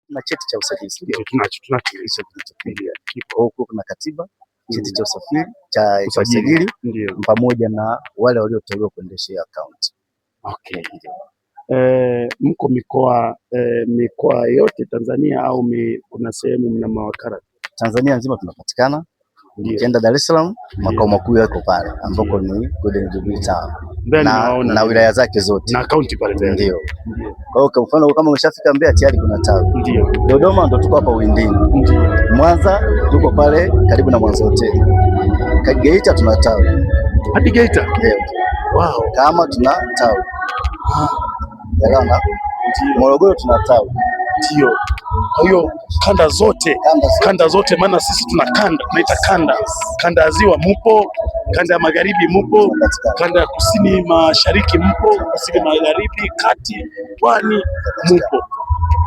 na cheti cha usajili. Ndio tunacho kinachopigia huko, kuna katiba, cheti cha usafiri cha usajili pamoja na wale walioteuliwa kuendesha account. Okay. Mko mikoa yote Tanzania au kuna sehemu mna mawakala? Tanzania nzima tunapatikana. Ukienda Dar es Salaam makao makuu yako pale ambako ni Golden Jubilee Town na wilaya zake zote na kaunti pale mbele. Ndio. Kwa hiyo kwa mfano kama umeshafika Mbeya tayari kuna tawi. Ndio. Dodoma ndo tuko hapa Windini. Ndio. Mwanza tuko pale karibu na Mwanza Hotel. Geita tuna tawi. Hadi Geita? Ndio. Wow. Kama tuna tawi. Yalana. Morogoro tuna tawi. Ndio. Kwa hiyo kanda zote maana sisi tuna tunaita kanda ya ziwa mupo, kanda ya magharibi mupo, kanda ya kusini mashariki mupo, kusini magharibi, kati, pwani mupo.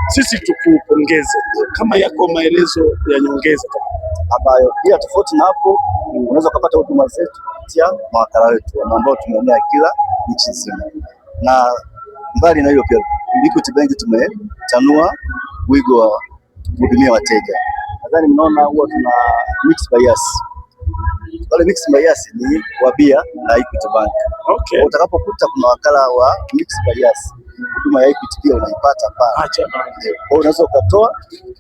Sisi tukupongeze kama yako maelezo ya nyongeza ambayo pia tofauti na hapo unaweza kupata huduma zetu kupitia mawakala wetu ambao tumeenea kila nchi nzima. Na mbali na hiyo pia Equity Bank tumetanua wigo wa kuhudumia wateja. Nadhani mnaona huwa tuna mix bias. Wale mix bias ni Wabia na Equity Bank. Okay. Utakapokuta kuna wakala wa mix bias, huduma ya Equity pia unaipata pale. Acha. Kwa unaweza ukatoa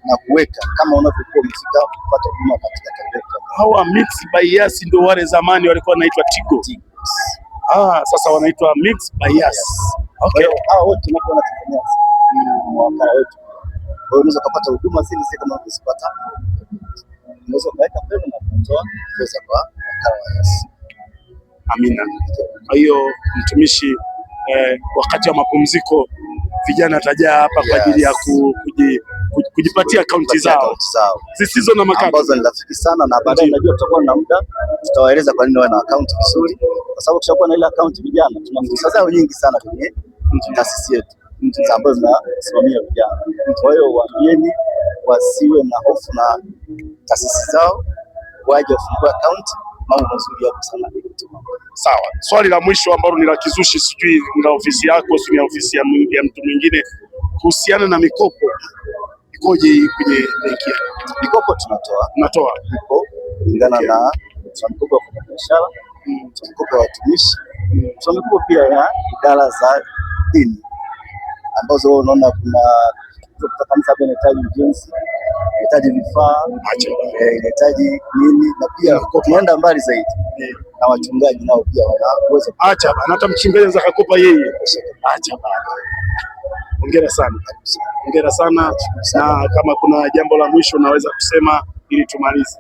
na kuweka kama unavyokuwa umefika kupata huduma katika tarehe. Hawa mix bias ndio wale zamani walikuwa wanaitwa Tigo. Sasa wanaitwa mix bias. Okay. Hao wote tunapoona Tanzania wakala wetu. Kwa hiyo unaweza kupata huduma zile kama unazipata. Unaweza kuweka pesa na kutoa pesa kwa wakala wa Yas. Amina. Kwa hiyo mtumishi, wakati wa mapumziko vijana tajaa hapa kwa ajili ya kujipatia akaunti zao zisizo na makato ambazo ni rafiki sana, na baadaye najua tutakuwa na muda tutawaeleza kwa nini wana akaunti vizuri, kwa sababu tukishakuwa na ile akaunti vijana tuna fursa zao nyingi sana kwenye taasisi yetu ambazo zinasimamia vijana. Kwa hiyo waambieni wasiwe na hofu na taasisi zao, waje wafungue akaunti, mambo mazuri hapo sana. Sawa. Swali la mwisho ambalo ni la kizushi, sijui ni la ofisi yako, sijui ni ofisi ya mtu mwingine, kuhusiana na mikopo ikoje kwenye benki? Mikopo tunatoa ipo kulingana na mikopo ya biashara, mikopo ya watumishi, mikopo pia ya idara za dini ambazo unaona kuna kanisa inahitaji ujenzi, inahitaji vifaa, inahitaji nini, na pia tunaenda mbali zaidi na wachungaji nao pia wanaweza. Acha bana, hata mchungaji anaweza kukopa yeye. Acha bana. Hongera sana. Hongera sana. Na kama kuna jambo la mwisho naweza kusema ili tumalize.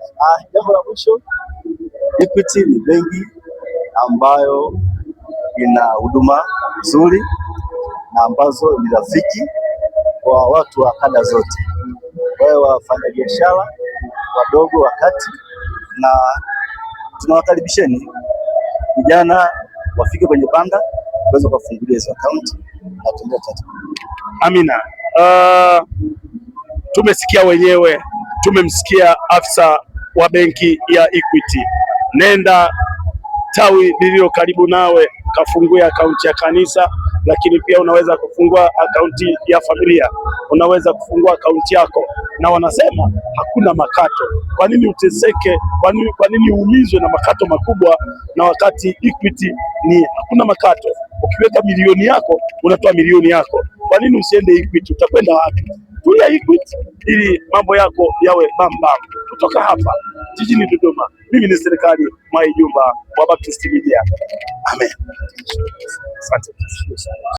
Jambo la mwisho, Equity ni benki ambayo ina huduma nzuri na ambazo ni rafiki kwa watu wa kada zote, wale wafanya biashara wadogo, wakati, na tunawakaribisheni vijana wafike kwenye banda tuweze kufungulia hizo akaunti na tuendelee tatu. Amina. Tumesikia wenyewe, tumemsikia afisa wa benki ya Equity. Nenda tawi lililo karibu nawe kafungue akaunti ya kanisa, lakini pia unaweza kufungua akaunti ya familia, unaweza kufungua akaunti yako, na wanasema hakuna makato. Kwa nini uteseke? Kwa nini uumizwe na makato makubwa, na wakati Equity ni hakuna makato? Ukiweka milioni yako unatoa milioni yako. Kwa nini usiende Equity? Utakwenda wapi? Tulia Equity ili mambo yako yawe bamba. Kutoka hapa jijini Dodoma, mimi ni Serikali Mwai Jumba wa Baptist Media. Amen. Asante.